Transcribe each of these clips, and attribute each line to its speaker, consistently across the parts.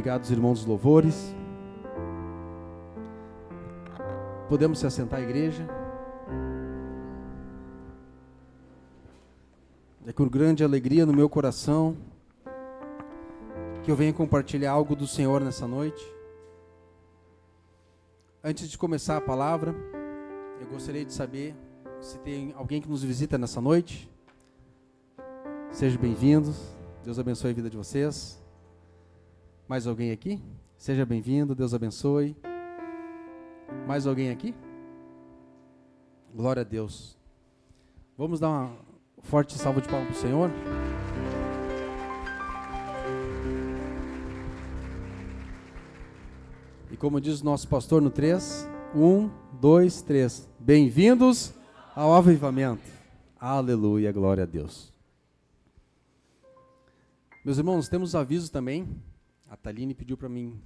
Speaker 1: Obrigado, irmãos dos louvores. Podemos se assentar, igreja. É com grande alegria no meu coração que eu venho compartilhar algo do Senhor nessa noite. Antes de começar a palavra, eu gostaria de saber se tem alguém que nos visita nessa noite. Sejam bem-vindos. Deus abençoe a vida de vocês. Mais alguém aqui? Seja bem-vindo, Deus abençoe. Mais alguém aqui? Glória a Deus. Vamos dar uma forte salva de palmas para o Senhor. E como diz o nosso pastor no 3, 1, 2, 3. Bem-vindos ao avivamento. Aleluia, glória a Deus. Meus irmãos, temos avisos também. A Thaline pediu para mim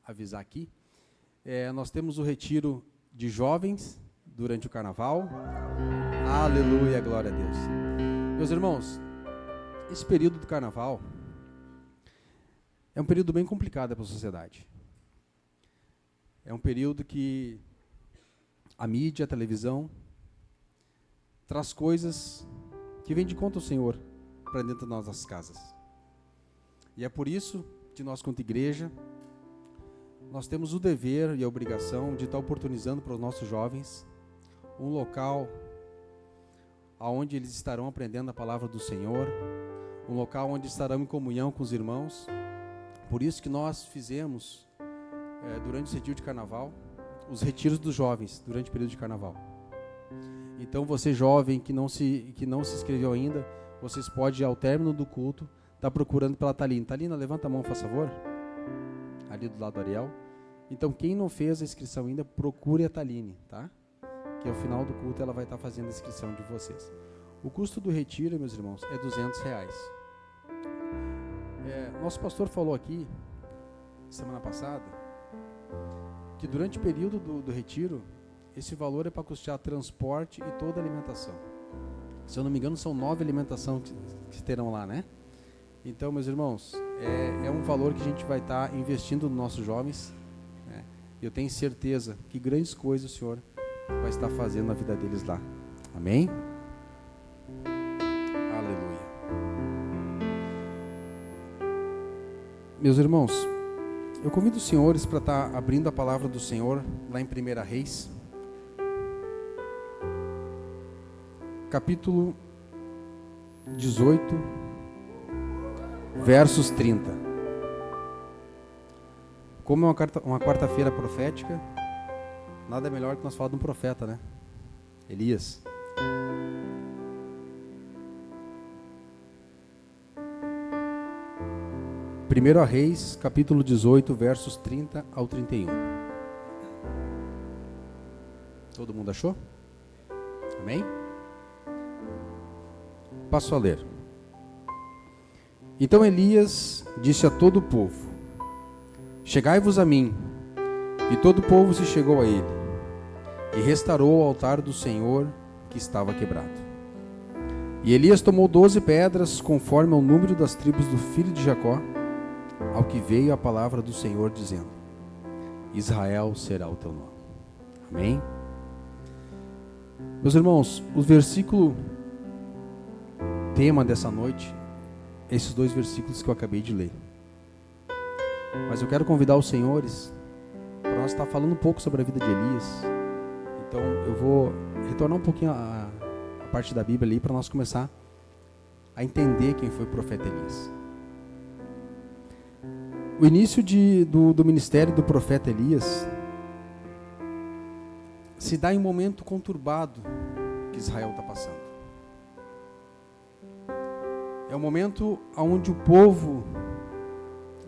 Speaker 1: avisar aqui. Nós temos o retiro de jovens durante o carnaval. Aleluia, glória a Deus. Meus irmãos, esse período do carnaval é um período bem complicado para a sociedade. É um período que a mídia, a televisão, traz coisas que vêm de contra o Senhor para dentro das nossas casas. E é por isso que nós, quanto igreja, nós temos o dever e a obrigação de estar oportunizando para os nossos jovens um local onde eles estarão aprendendo a palavra do Senhor, um local onde estarão em comunhão com os irmãos. Por isso que nós fizemos, durante esse retiro de carnaval, os retiros dos jovens, durante o período de carnaval. Então, você jovem que não se inscreveu ainda, vocês podem, ao término do culto, estar procurando pela Thalina. Thalina, levanta a mão, por favor. Ali do lado do Ariel. Então, quem não fez a inscrição ainda, procure a Thaline, tá? Que ao final do culto ela vai estar fazendo a inscrição de vocês. O custo do retiro, meus irmãos, é R$200. Nosso pastor falou aqui, semana passada, que durante o período do retiro, esse valor é para custear transporte e toda a alimentação. Se eu não me engano, são 9 alimentações que terão lá, né? Então, meus irmãos, é um valor que a gente vai estar investindo nos nossos jovens, né? Eu tenho certeza que grandes coisas o Senhor vai estar fazendo na vida deles lá. Amém? Aleluia. Meus irmãos, eu convido os senhores para estar abrindo a palavra do Senhor lá em 1 Reis, capítulo 18, versos 30. Como é uma quarta-feira profética, nada melhor que nós falar de um profeta, né? Elias. Primeiro a Reis, capítulo 18, versos 30 ao 31. Todo mundo achou? Amém? Passo a ler. Então Elias disse a todo o povo: Chegai-vos a mim. E todo o povo se chegou a ele, e restaurou o altar do Senhor que estava quebrado. E Elias tomou 12 pedras, conforme ao número das tribos do filho de Jacó, ao que veio a palavra do Senhor, dizendo: Israel será o teu nome. Amém? Meus irmãos, o versículo tema dessa noite, esses 2 versículos que eu acabei de ler. Mas eu quero convidar os senhores para nós estar falando um pouco sobre a vida de Elias. Então eu vou retornar um pouquinho a parte da Bíblia ali para nós começar a entender quem foi o profeta Elias. O início do ministério do profeta Elias se dá em um momento conturbado que Israel está passando. É um momento onde o povo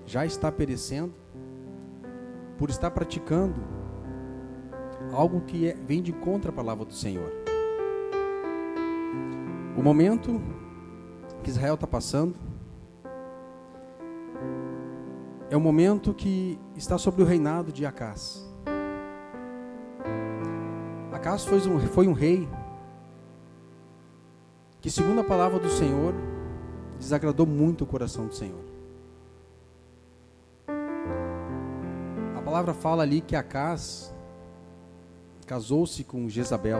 Speaker 1: já está perecendo por estar praticando algo que vem de contra a palavra do Senhor. O momento que Israel está passando é um momento que está sobre o reinado de Acás. Acás foi um rei que, segundo a palavra do Senhor, desagradou muito o coração do Senhor. palavra fala ali que Acaz casou-se com Jezabel.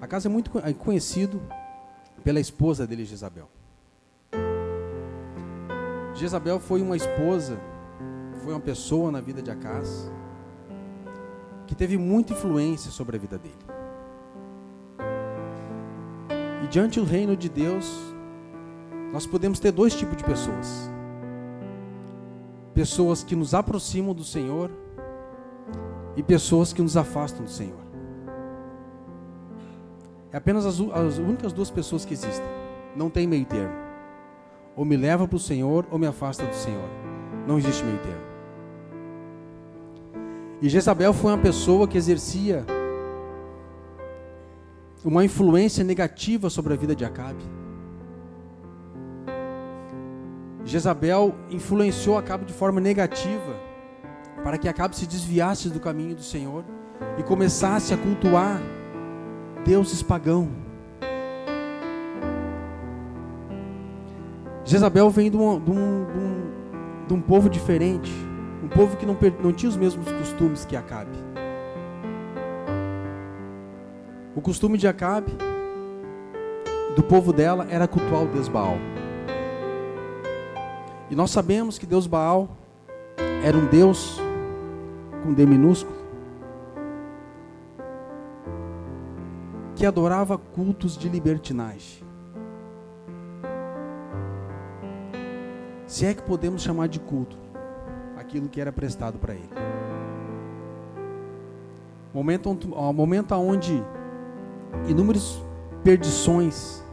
Speaker 1: Acaz é muito conhecido pela esposa dele, Jezabel. Jezabel foi uma esposa, foi uma pessoa na vida de Acaz que teve muita influência sobre a vida dele. E diante do reino de Deus, nós podemos ter dois tipos de pessoas. Pessoas que nos aproximam do Senhor e pessoas que nos afastam do Senhor. É apenas as únicas duas pessoas que existem. Não tem meio termo. Ou me leva para o Senhor ou me afasta do Senhor. Não existe meio termo. E Jezabel foi uma pessoa que exercia uma influência negativa sobre a vida de Acabe. Jezabel influenciou Acabe de forma negativa para que Acabe se desviasse do caminho do Senhor e começasse a cultuar deuses pagãos. Jezabel vem de um povo diferente, um povo que não tinha os mesmos costumes que Acabe. O costume de Acabe, do povo dela, era cultuar o deus Baal. E nós sabemos que Deus Baal era um Deus com D minúsculo, que adorava cultos de libertinagem. Se é que podemos chamar de culto aquilo que era prestado para ele. Momento onde inúmeras perdições,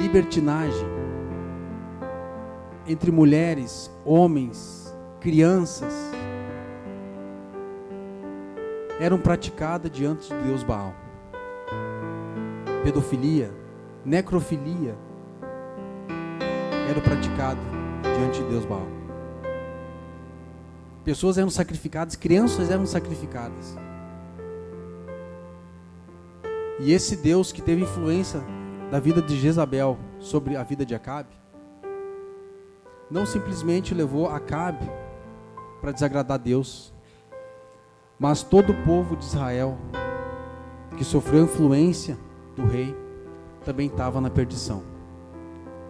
Speaker 1: libertinagem, entre mulheres, homens, crianças, eram praticadas diante de Deus Baal. Pedofilia, necrofilia, era praticado diante de Deus Baal. Pessoas eram sacrificadas, crianças eram sacrificadas. E esse Deus que teve influência da vida de Jezabel sobre a vida de Acabe, não simplesmente levou Acabe para desagradar a Deus, mas todo o povo de Israel que sofreu influência do rei também estava na perdição,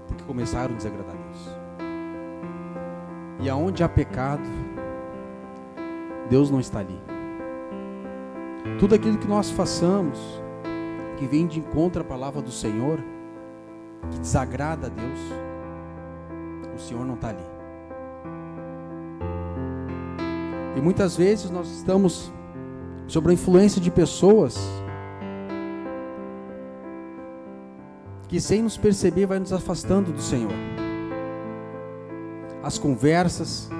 Speaker 1: porque começaram a desagradar a Deus. E aonde há pecado, Deus não está ali. Tudo aquilo que nós façamos, que vem de encontro à palavra do Senhor, que desagrada a Deus, o Senhor não está ali. E muitas vezes nós estamos sob a influência de pessoas que, sem nos perceber, vai nos afastando do Senhor. As conversas,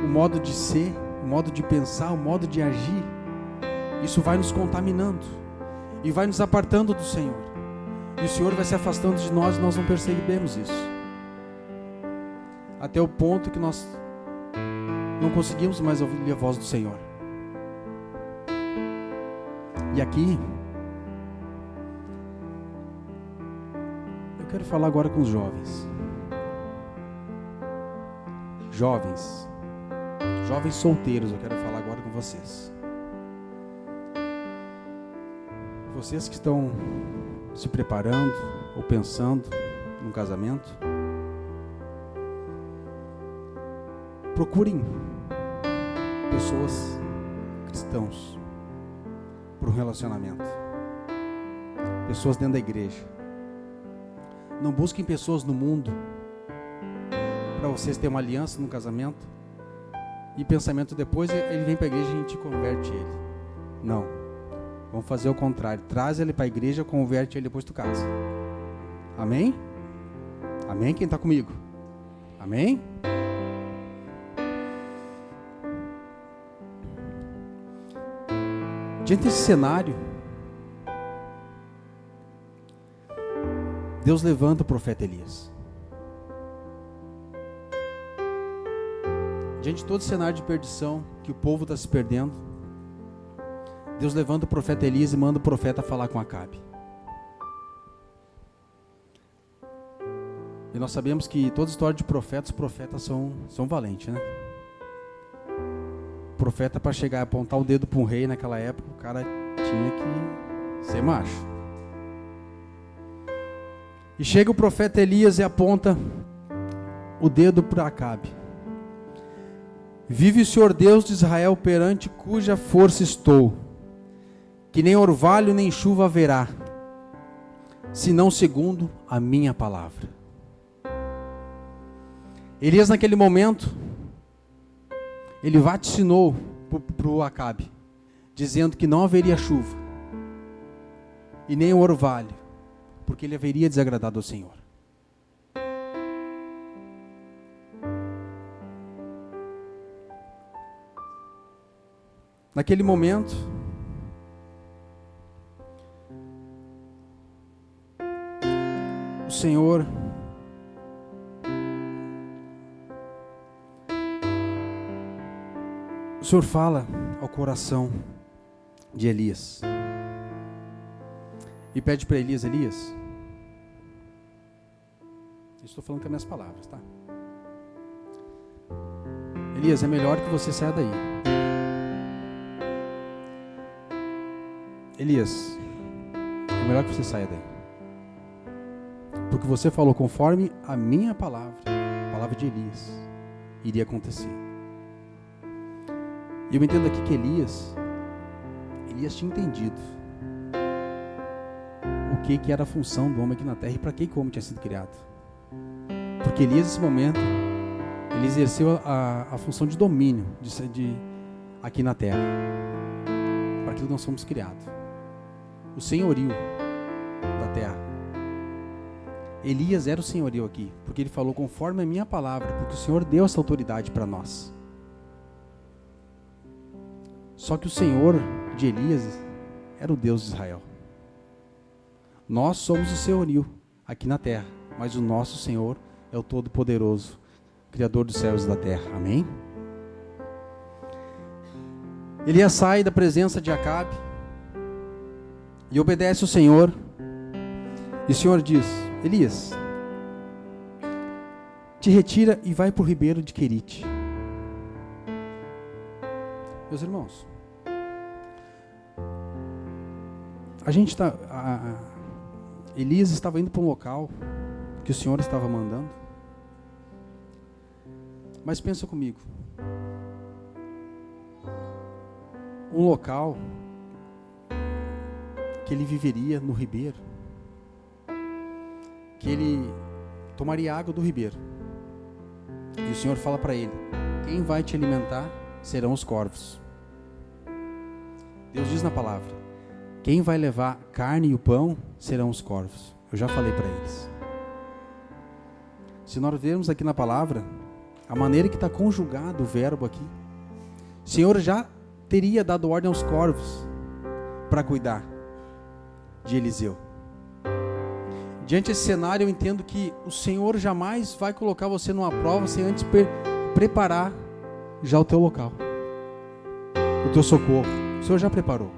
Speaker 1: o modo de ser, o modo de pensar, o modo de agir, isso vai nos contaminando e vai nos apartando do Senhor. E o Senhor vai se afastando de nós e nós não percebemos isso. Até o ponto que nós não conseguimos mais ouvir a voz do Senhor. E aqui, eu quero falar agora com os jovens. Jovens solteiros, eu quero falar agora com vocês. Vocês que estão se preparando ou pensando num casamento, procurem pessoas cristãos para um relacionamento. Pessoas dentro da igreja. Não busquem pessoas no mundo para vocês terem uma aliança no casamento e pensamento depois ele vem para a igreja e a gente converte ele. Não. Vamos fazer o contrário. Traz ele para a igreja, converte ele depois tu casa. Amém? Amém? Quem está comigo? Amém? Diante desse cenário, Deus levanta o profeta Elias. Diante de todo cenário de perdição que o povo está se perdendo, Deus levanta o profeta Elias e manda o profeta falar com Acabe. E nós sabemos que toda história de profetas, os profetas são valentes, né? O profeta, para chegar e apontar o dedo para um rei naquela época, o cara tinha que ser macho. E chega o profeta Elias e aponta o dedo para Acabe. Vive o Senhor Deus de Israel, perante cuja força estou, que nem orvalho nem chuva haverá, senão segundo a minha palavra. Elias, naquele momento, ele vaticinou para o Acabe, dizendo que não haveria chuva e nem o orvalho, porque ele haveria desagradado ao Senhor. Naquele momento, o Senhor fala ao coração de Elias e pede para Elias: Elias, estou falando com as minhas palavras, tá? Elias, é melhor que você saia daí. Elias, é melhor que você saia daí, porque você falou conforme a minha palavra, a palavra de Elias, iria acontecer. E eu entendo aqui que Elias tinha entendido o que era a função do homem aqui na terra e para que o homem tinha sido criado. Porque Elias, nesse momento, ele exerceu a função de domínio aqui na terra, para aquilo que nós somos criados. O senhorio da terra. Elias era o senhorio aqui, porque ele falou conforme a minha palavra, porque o Senhor deu essa autoridade para nós. Só que o Senhor de Elias era o Deus de Israel. Nós somos o senhorio aqui na terra, mas o nosso Senhor é o Todo-Poderoso, Criador dos céus e da terra. Amém? Elias sai da presença de Acabe e obedece o Senhor. E o Senhor diz: Elias, te retira e vai para o ribeiro de Querite. Meus irmãos, Elias estava indo para um local que o Senhor estava mandando. Mas pensa comigo, um local que ele viveria no ribeiro, que ele tomaria água do ribeiro. E o Senhor fala para ele: quem vai te alimentar serão os corvos. Deus diz na palavra: quem vai levar carne e o pão serão os corvos. Eu já falei para eles. Se nós vermos aqui na palavra, a maneira que está conjugado o verbo aqui, o Senhor já teria dado ordem aos corvos para cuidar de Eliseu. Diante desse cenário, eu entendo que o Senhor jamais vai colocar você numa prova sem antes preparar já o teu local, o teu socorro. O Senhor já preparou.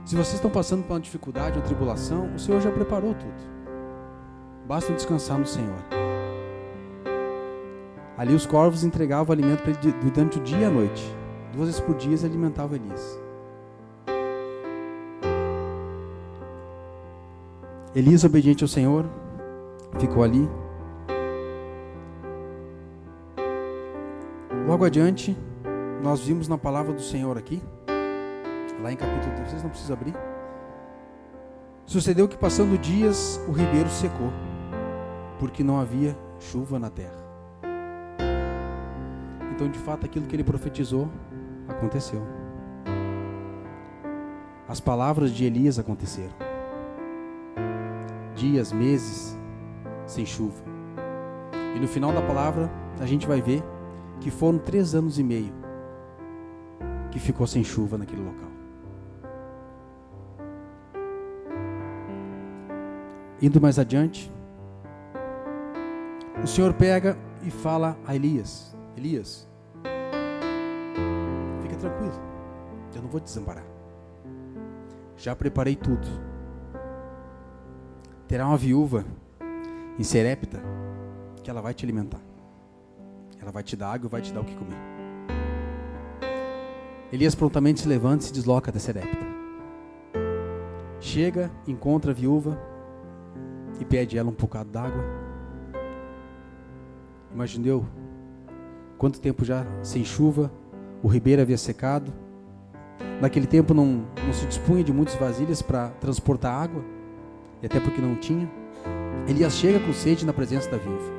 Speaker 1: Se vocês estão passando por uma dificuldade, uma tribulação, o Senhor já preparou tudo. Basta descansar no Senhor. Ali os corvos entregavam o alimento para ele durante o dia e a noite. 2 vezes por dia eles alimentavam Elias. Elias, obediente ao Senhor, ficou ali. Logo adiante, nós vimos na palavra do Senhor aqui, lá em capítulo 3, vocês não precisam abrir. Sucedeu que, passando dias, o ribeiro secou, porque não havia chuva na terra. Então, de fato, aquilo que ele profetizou aconteceu. As palavras de Elias aconteceram. Dias, meses sem chuva. E no final da palavra, a gente vai ver que foram 3 anos e meio que ficou sem chuva naquele local. Indo mais adiante, o Senhor pega e fala a Elias: Elias, fica tranquilo, eu não vou te desamparar. Já preparei tudo. Terá uma viúva em Serepta, que ela vai te alimentar. Ela vai te dar água e vai te dar o que comer. Elias prontamente se levanta e se desloca até Serepta. Chega, encontra a viúva e pede ela um bocado d'água. Imaginou quanto tempo já sem chuva, o ribeiro havia secado. Naquele tempo não se dispunha de muitas vasilhas para transportar água, e até porque não tinha. Elias chega com sede na presença da viúva,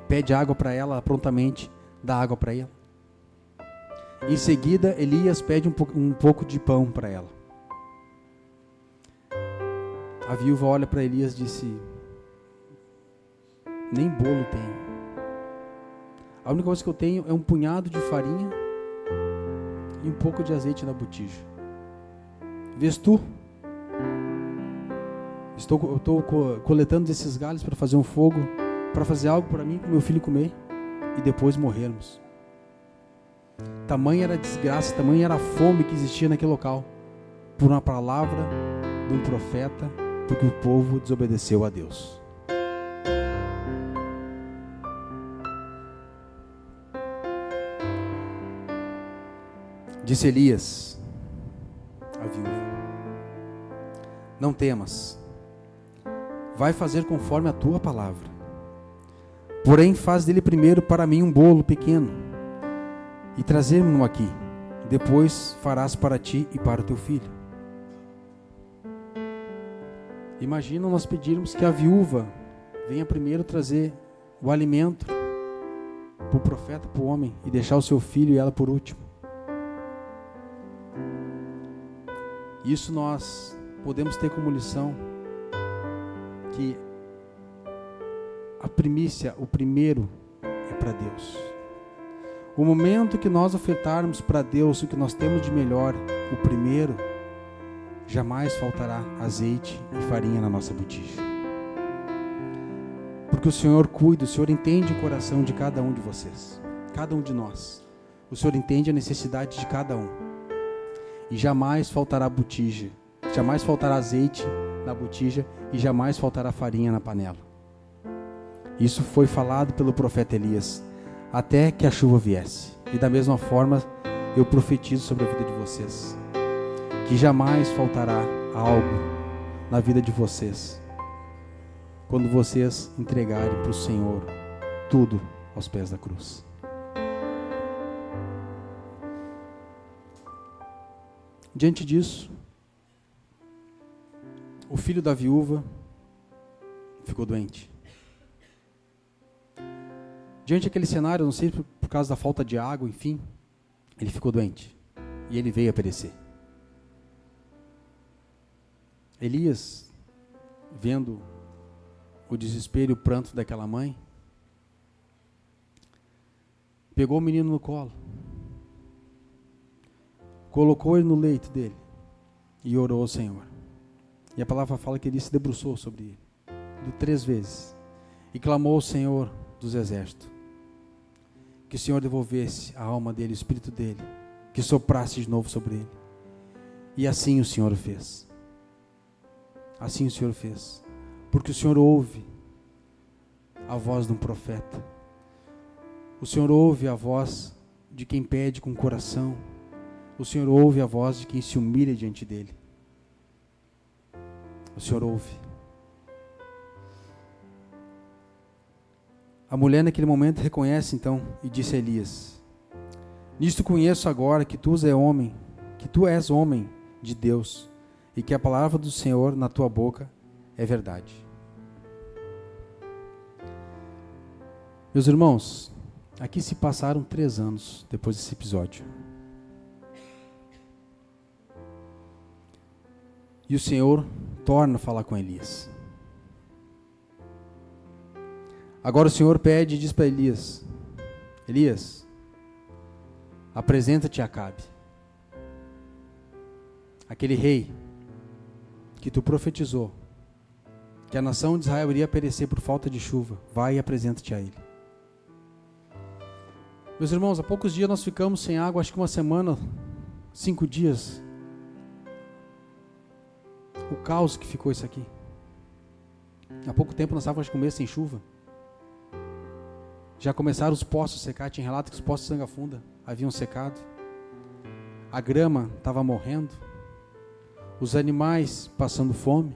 Speaker 1: pede água para ela, ela prontamente dá água para ela. Em seguida, Elias pede um pouco de pão para ela. A viúva olha para Elias e disse: nem bolo tenho. A única coisa que eu tenho é um punhado de farinha e um pouco de azeite na botija. Vês tu? Eu estou coletando esses galhos para fazer um fogo, para fazer algo para mim e para meu filho comer e depois morrermos. Tamanha era a desgraça, tamanha era a fome que existia naquele local, por uma palavra de um profeta, porque o povo desobedeceu a Deus. Disse Elias à viúva: não temas, vai fazer conforme a tua palavra. Porém, faz dele primeiro para mim um bolo pequeno e trazer-me-no aqui. Depois farás para ti e para o teu filho. Imagina nós pedirmos que a viúva venha primeiro trazer o alimento para o profeta, para o homem, e deixar o seu filho e ela por último. Isso nós podemos ter como lição que a primícia, o primeiro, é para Deus. O momento que nós ofertarmos para Deus o que nós temos de melhor, o primeiro, jamais faltará azeite e farinha na nossa botija. Porque o Senhor cuida, o Senhor entende o coração de cada um de vocês, cada um de nós. O Senhor entende a necessidade de cada um. E jamais faltará botija, jamais faltará azeite na botija e jamais faltará farinha na panela. Isso foi falado pelo profeta Elias, até que a chuva viesse. E da mesma forma, eu profetizo sobre a vida de vocês, que jamais faltará algo na vida de vocês, quando vocês entregarem para o Senhor tudo aos pés da cruz. Diante disso, o filho da viúva ficou doente. Diante daquele cenário, não sei por causa da falta de água, enfim, ele ficou doente e ele veio a perecer. Elias, vendo o desespero e o pranto daquela mãe, pegou o menino no colo, colocou ele no leito dele e orou ao Senhor. E a palavra fala que ele se debruçou sobre ele, deu 3 vezes, e clamou ao Senhor dos exércitos, que o Senhor devolvesse a alma dele, o espírito dele, que soprasse de novo sobre ele. E assim o Senhor fez. Assim o Senhor fez, porque o Senhor ouve a voz de um profeta. O Senhor ouve a voz de quem pede com o coração. O Senhor ouve a voz de quem se humilha diante dele. O Senhor ouve. A mulher naquele momento reconhece então e disse a Elias: nisto conheço agora que tu és homem de Deus, e que a palavra do Senhor na tua boca é verdade. Meus irmãos, aqui se passaram 3 anos depois desse episódio. E o Senhor torna a falar com Elias. Agora o Senhor pede e diz para Elias: Elias, apresenta-te a Acabe, aquele rei que tu profetizou, que a nação de Israel iria perecer por falta de chuva. Vai e apresenta-te a ele. Meus irmãos, há poucos dias nós ficamos sem água, acho que 1 semana, 5 dias. O caos que ficou isso aqui. Há pouco tempo nós estávamos com mês sem chuva. Já começaram os poços a secar. Tinha relato que os poços de Sanga Funda haviam secado. A grama estava morrendo. Os animais passando fome.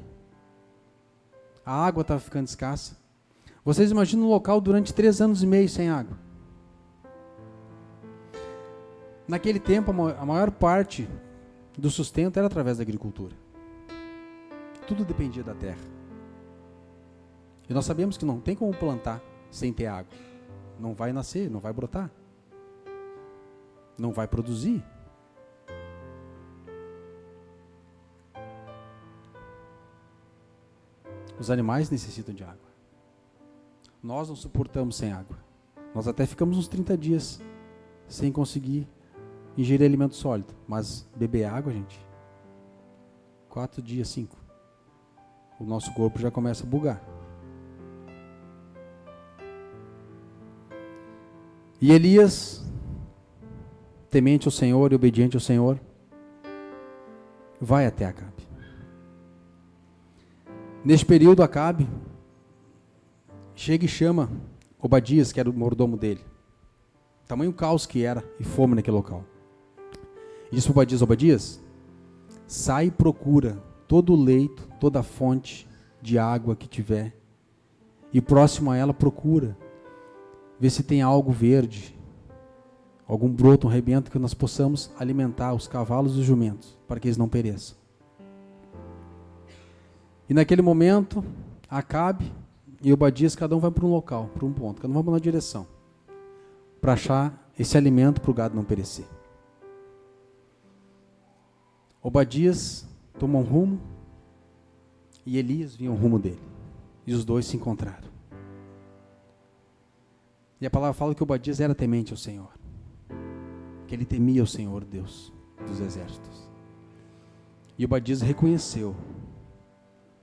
Speaker 1: A água estava ficando escassa. Vocês imaginam um local durante 3 anos e meio sem água. Naquele tempo, a maior parte do sustento era através da agricultura. Tudo dependia da terra. E nós sabemos que não tem como plantar sem ter água. Não vai nascer, não vai brotar. Não vai produzir. Os animais necessitam de água. Nós não suportamos sem água. Nós até ficamos uns 30 dias sem conseguir ingerir alimento sólido. Mas beber água, gente, 4 dias, 5. O nosso corpo já começa a bugar. E Elias, temente ao Senhor e obediente ao Senhor, vai até Acabe. Neste período, Acabe chega e chama Obadias, que era o mordomo dele. Tamanho caos que era e fome naquele local. E disse para Obadias: Obadias, sai e procura todo o leito, toda a fonte de água que tiver. E próximo a ela procura ver se tem algo verde, algum broto, um rebento, que nós possamos alimentar os cavalos e os jumentos, para que eles não pereçam. E naquele momento, Acabe e Obadias, cada um vai para um local, para um ponto, cada um vai para uma direção, para achar esse alimento para o gado não perecer. Obadias toma um rumo, e Elias vinha um rumo dele, e os dois se encontraram. E a palavra fala que Obadias era temente ao Senhor, que ele temia o Senhor, Deus dos exércitos. E Obadias reconheceu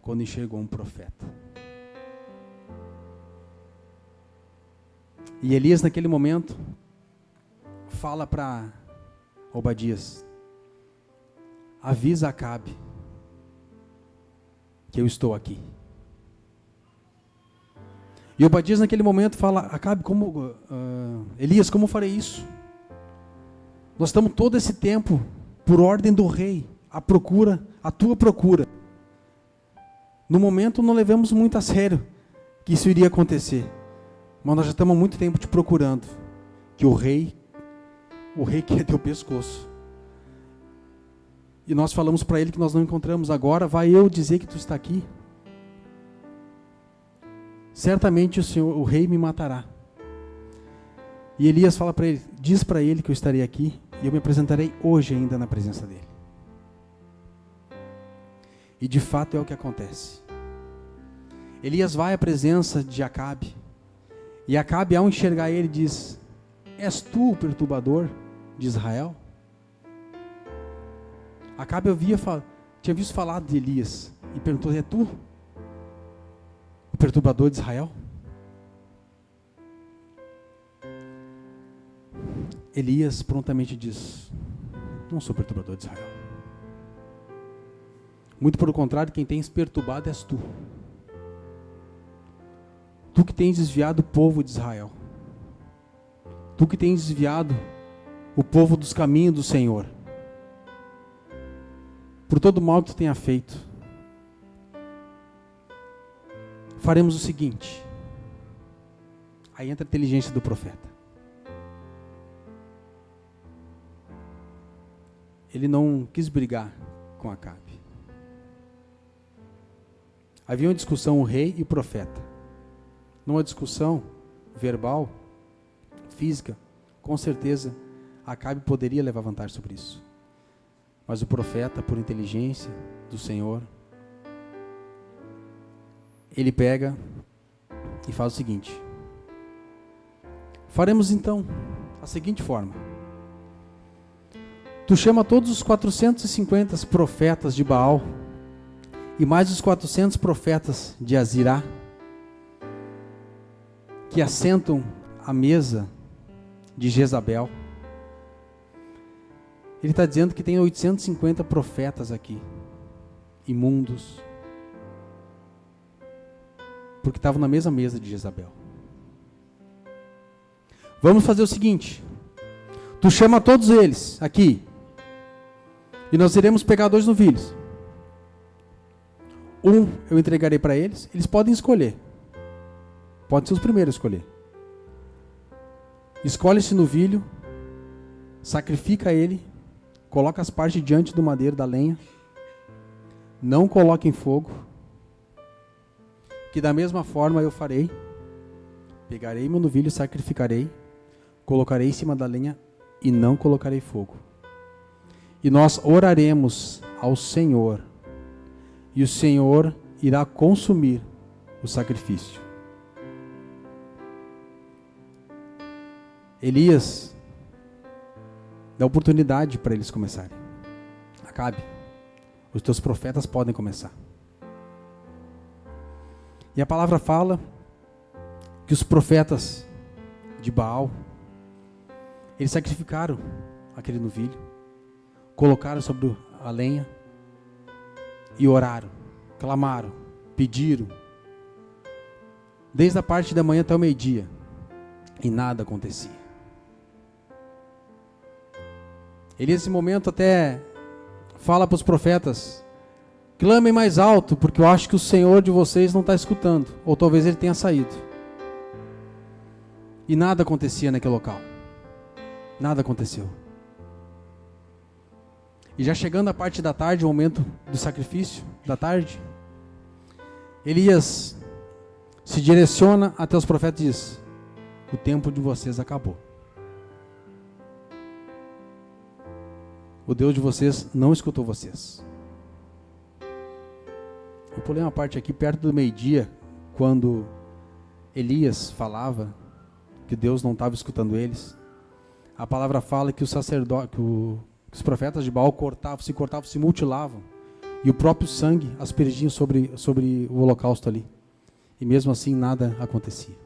Speaker 1: quando enxergou um profeta. E Elias, naquele momento, fala para Obadias: avisa Acabe que eu estou aqui. E Obadias naquele momento fala: Acabe, Elias, como farei isso? Nós estamos todo esse tempo, por ordem do rei, à procura, à tua procura. No momento não levamos muito a sério que isso iria acontecer, mas nós já estamos há muito tempo te procurando, que o rei quer teu pescoço. E nós falamos para ele que nós não encontramos. Agora vai eu dizer que tu está aqui? Certamente o rei me matará. E Elias fala para ele: diz para ele que eu estarei aqui e eu me apresentarei hoje ainda na presença dele. E de fato é o que acontece. Elias vai à presença de Acabe, e Acabe, ao enxergar ele, diz: és tu o perturbador de Israel? Acabe tinha visto falar de Elias e perguntou: é tu o perturbador de Israel? Elias prontamente diz: não sou perturbador de Israel. Muito pelo contrário, quem tens perturbado és tu. Tu que tens desviado o povo de Israel. Tu que tens desviado o povo dos caminhos do Senhor. Por todo o mal que tu tenha feito, faremos o seguinte. Aí entra a inteligência do profeta. Ele não quis brigar com Acabe. Havia uma discussão, o rei e o profeta. Numa discussão verbal, física, com certeza Acabe poderia levar vantagem sobre isso. Mas o profeta, por inteligência do Senhor, ele pega e faz o seguinte: faremos então a seguinte forma. Tu chama todos os 450 profetas de Baal e mais os 400 profetas de Azirá, que assentam à mesa de Jezabel. Ele está dizendo que tem 850 profetas aqui, imundos, porque estavam na mesma mesa de Jezabel. Vamos fazer o seguinte: tu chama todos eles aqui, e nós iremos pegar 2 novilhos. Um eu entregarei para eles, eles podem escolher. Pode ser os primeiros a escolher. Escolhe esse novilho, sacrifica ele, coloca as partes diante do madeiro, da lenha, não coloque em fogo, que da mesma forma eu farei. Pegarei meu novilho, sacrificarei, colocarei em cima da lenha e não colocarei fogo. E nós oraremos ao Senhor, e o Senhor irá consumir o sacrifício. Elias dá oportunidade para eles começarem. Acabe, os teus profetas podem começar. E a palavra fala que os profetas de Baal, eles sacrificaram aquele novilho, colocaram sobre a lenha e oraram, clamaram, pediram, desde a parte da manhã até o meio-dia, e nada acontecia. Ele nesse momento até fala para os profetas: clamem mais alto, porque eu acho que o Senhor de vocês não está escutando, ou talvez ele tenha saído. E nada acontecia naquele local, nada aconteceu. E já chegando a parte da tarde, o momento do sacrifício da tarde, Elias se direciona até os profetas e diz: o tempo de vocês acabou. O Deus de vocês não escutou vocês. Eu pulei uma parte aqui perto do meio-dia, quando Elias falava que Deus não estava escutando eles. A palavra fala que o sacerdote, que os profetas de Baal cortavam, se mutilavam, e o próprio sangue aspergiam sobre o holocausto ali. E mesmo assim nada acontecia.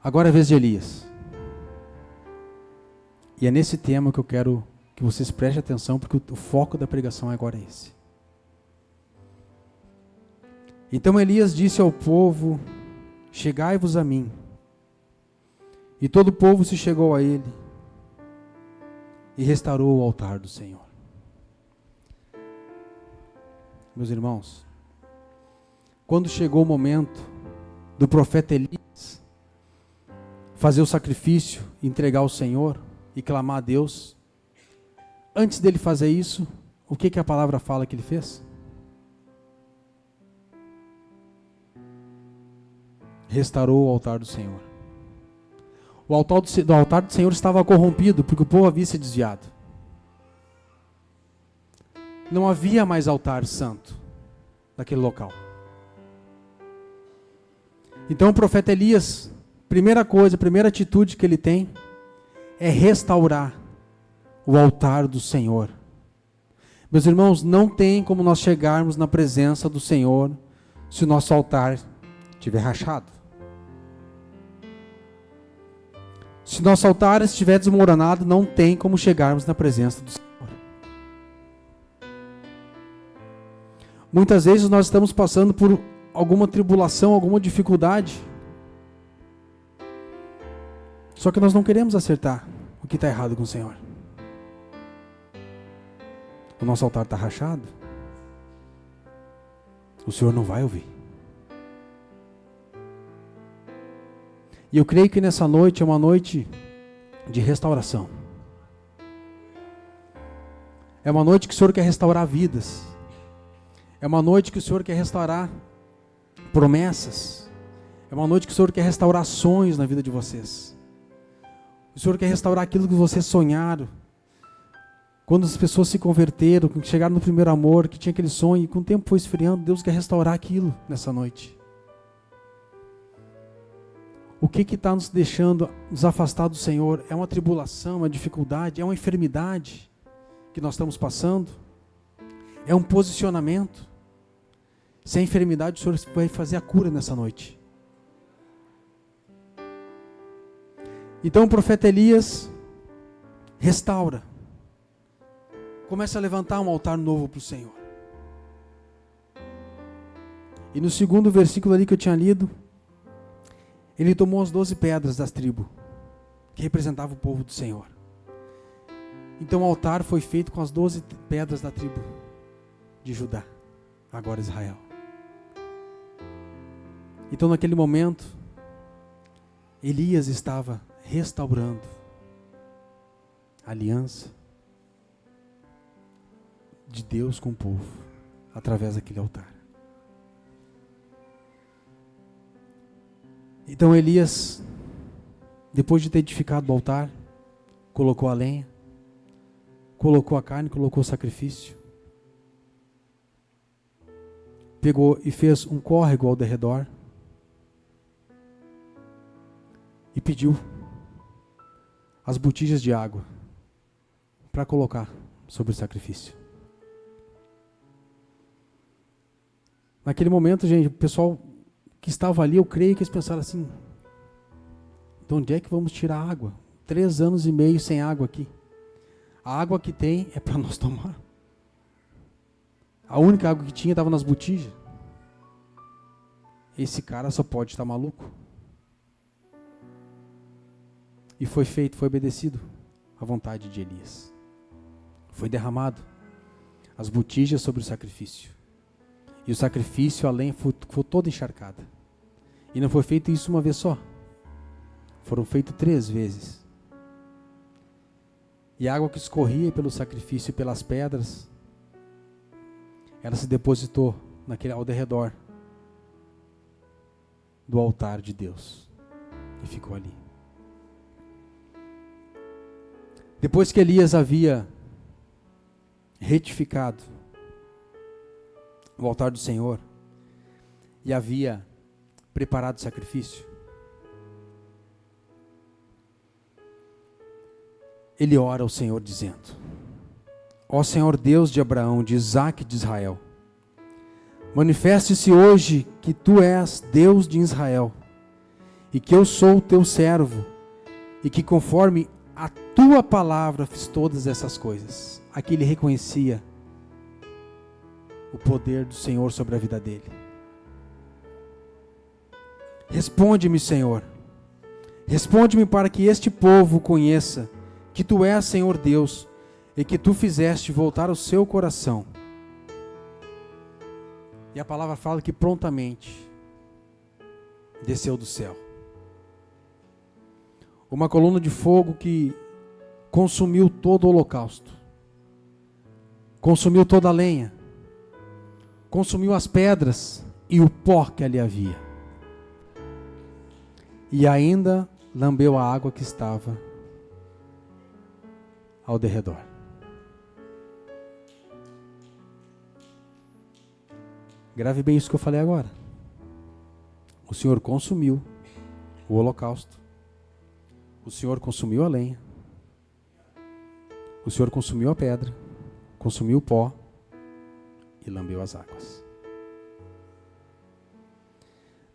Speaker 1: Agora é a vez de Elias. E é nesse tema que eu quero que vocês prestem atenção, porque o foco da pregação agora é esse. Então Elias disse ao povo: chegai-vos a mim. E todo o povo se chegou a ele e restaurou o altar do Senhor. Meus irmãos, quando chegou o momento do profeta Elias fazer o sacrifício, entregar ao Senhor e clamar a Deus, antes dele fazer isso, o que a palavra fala que ele fez? Restaurou o altar do Senhor. O altar do Senhor estava corrompido, porque o povo havia se desviado. Não havia mais altar santo naquele local. Então o profeta Elias, primeira atitude que ele tem, é restaurar o altar do Senhor. Meus irmãos, não tem como nós chegarmos na presença do Senhor se o nosso altar estiver rachado. Se nosso altar estiver desmoronado, não tem como chegarmos na presença do Senhor. Muitas vezes nós estamos passando por alguma tribulação, alguma dificuldade, só que nós não queremos acertar o que está errado com o Senhor. O nosso altar está rachado. O Senhor não vai ouvir. E eu creio que nessa noite é uma noite de restauração. É uma noite que o Senhor quer restaurar vidas. É uma noite que o Senhor quer restaurar promessas. É uma noite que o Senhor quer restaurar sonhos na vida de vocês. O Senhor quer restaurar aquilo que vocês sonharam. Quando as pessoas se converteram, que chegaram no primeiro amor, que tinha aquele sonho, e com o tempo foi esfriando, Deus quer restaurar aquilo nessa noite. O que está nos deixando nos afastar do Senhor? É uma tribulação, uma dificuldade, é uma enfermidade que nós estamos passando? É um posicionamento? Se é enfermidade, o Senhor vai fazer a cura nessa noite. Então o profeta Elias restaura. Começa a levantar um altar novo para o Senhor. E no segundo versículo ali que eu tinha lido, ele tomou as 12 pedras das tribos, que representavam o povo do Senhor. Então o altar foi feito com as 12 pedras da tribo de Judá, agora Israel. Então naquele momento, Elias estava restaurando a aliança de Deus com o povo, através daquele altar. Então Elias, depois de ter edificado o altar, colocou a lenha, colocou a carne, colocou o sacrifício, pegou e fez um córrego ao derredor, e pediu as botijas de água para colocar sobre o sacrifício. Naquele momento, gente, o pessoal que estava ali, eu creio que eles pensaram assim: de onde é que vamos tirar água? 3 anos e meio sem água aqui. A água que tem é para nós tomar. A única água que tinha estava nas botijas. Esse cara só pode estar maluco. E foi feito, foi obedecido à vontade de Elias. Foi derramado as botijas sobre o sacrifício. E o sacrifício, a lenha, foi toda encharcada. E não foi feito isso uma vez só. Foram feitos 3 vezes. E a água que escorria pelo sacrifício e pelas pedras, ela se depositou ao derredor do altar de Deus. E ficou ali. Depois que Elias havia retificado o altar do Senhor e havia preparado o sacrifício, ele ora ao Senhor dizendo: ó Senhor Deus de Abraão, de Isaque e de Israel, manifeste-se hoje que tu és Deus de Israel e que eu sou o teu servo e que conforme a tua palavra fiz todas essas coisas. Aqui ele reconhecia o poder do Senhor sobre a vida dele. Responde-me, Senhor. Responde-me para que este povo conheça que tu és Senhor Deus e que tu fizeste voltar o seu coração. E a palavra fala que prontamente desceu do céu uma coluna de fogo que consumiu todo o holocausto, consumiu toda a lenha, consumiu as pedras e o pó que ali havia, e ainda lambeu a água que estava ao derredor. Grave bem isso que eu falei agora. O Senhor consumiu o holocausto, o Senhor consumiu a lenha, o Senhor consumiu a pedra, consumiu o pó e lambeu as águas.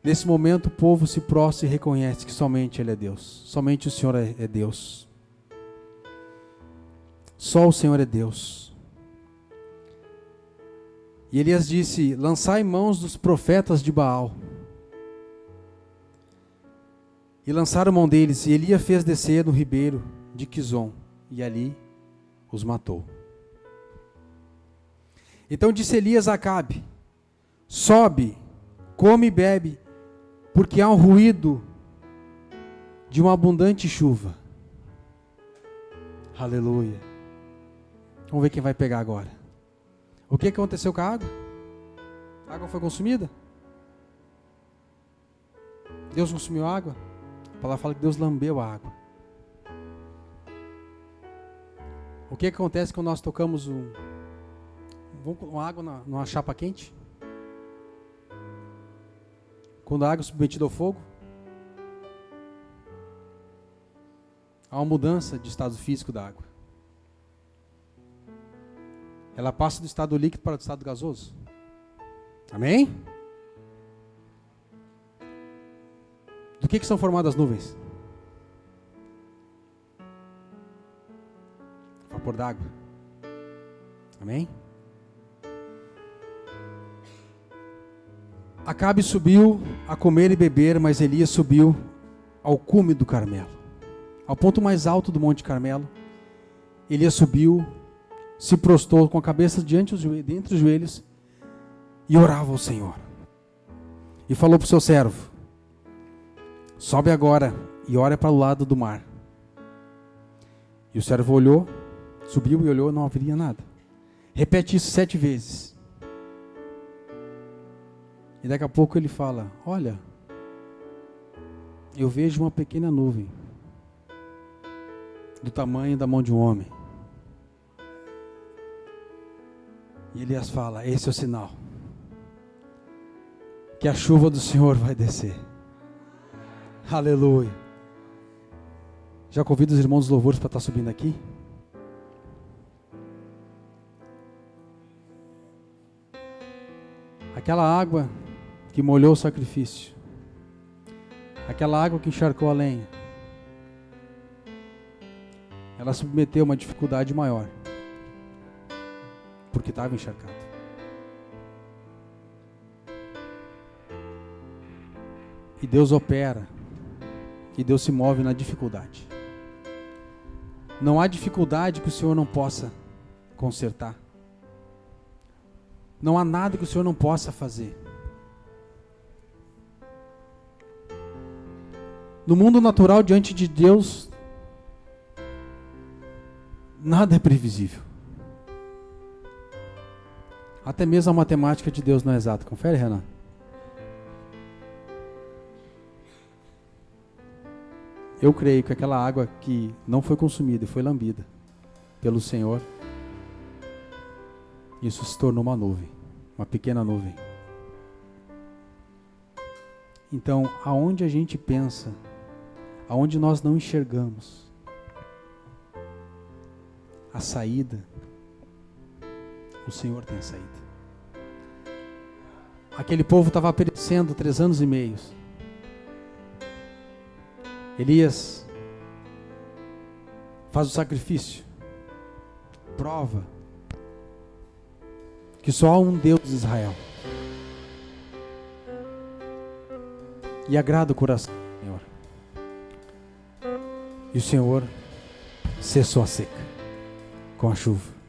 Speaker 1: Nesse momento o povo se prostra e reconhece que somente Ele é Deus, somente o Senhor é Deus. Só o Senhor é Deus. E Elias disse: lançai mãos dos profetas de Baal. E lançaram mão deles, e Elias fez descer no ribeiro de Quizon, e ali os matou. Então disse Elias a Acabe: sobe, come e bebe, porque há um ruído de uma abundante chuva. Aleluia. Vamos ver quem vai pegar agora. O que aconteceu com a água? A água foi consumida? Deus consumiu a água? A palavra fala que Deus lambeu a água. O que acontece quando nós tocamos uma água numa chapa quente? Quando a água é submetida ao fogo, há uma mudança de estado físico da água. Ela passa do estado líquido para o estado gasoso. Amém? Do que são formadas as nuvens? Vapor d'água. Amém? Acabe subiu a comer e beber, mas Elias subiu ao cume do Carmelo, ao ponto mais alto do Monte Carmelo. Elias subiu, se prostrou com a cabeça dentre os joelhos e orava ao Senhor. E falou para o seu servo: sobe agora e olha para o lado do mar. E o servo olhou, subiu e olhou, não haveria nada. Repete isso 7 vezes. E daqui a pouco ele fala: olha, eu vejo uma pequena nuvem, do tamanho da mão de um homem. E Elias fala: esse é o sinal que a chuva do Senhor vai descer. Aleluia. Já convido os irmãos dos louvores para estar subindo aqui. Aquela água que molhou o sacrifício, aquela água que encharcou a lenha, ela submeteu a uma dificuldade maior, porque estava encharcado. E Deus opera, e Deus se move na dificuldade. Não há dificuldade que o Senhor não possa consertar. Não há nada que o Senhor não possa fazer. No mundo natural, diante de Deus, nada é previsível. Até mesmo a matemática de Deus não é exata. Confere, Renan. Eu creio que aquela água que não foi consumida e foi lambida pelo Senhor, isso se tornou uma nuvem, uma pequena nuvem. Então, aonde a gente pensa, aonde nós não enxergamos a saída, o Senhor tem a saída. Aquele povo estava perecendo 3 anos e meio. Elias faz o sacrifício, prova que só há um Deus de Israel, e agrada o coração do Senhor. E o Senhor cessou a seca com a chuva.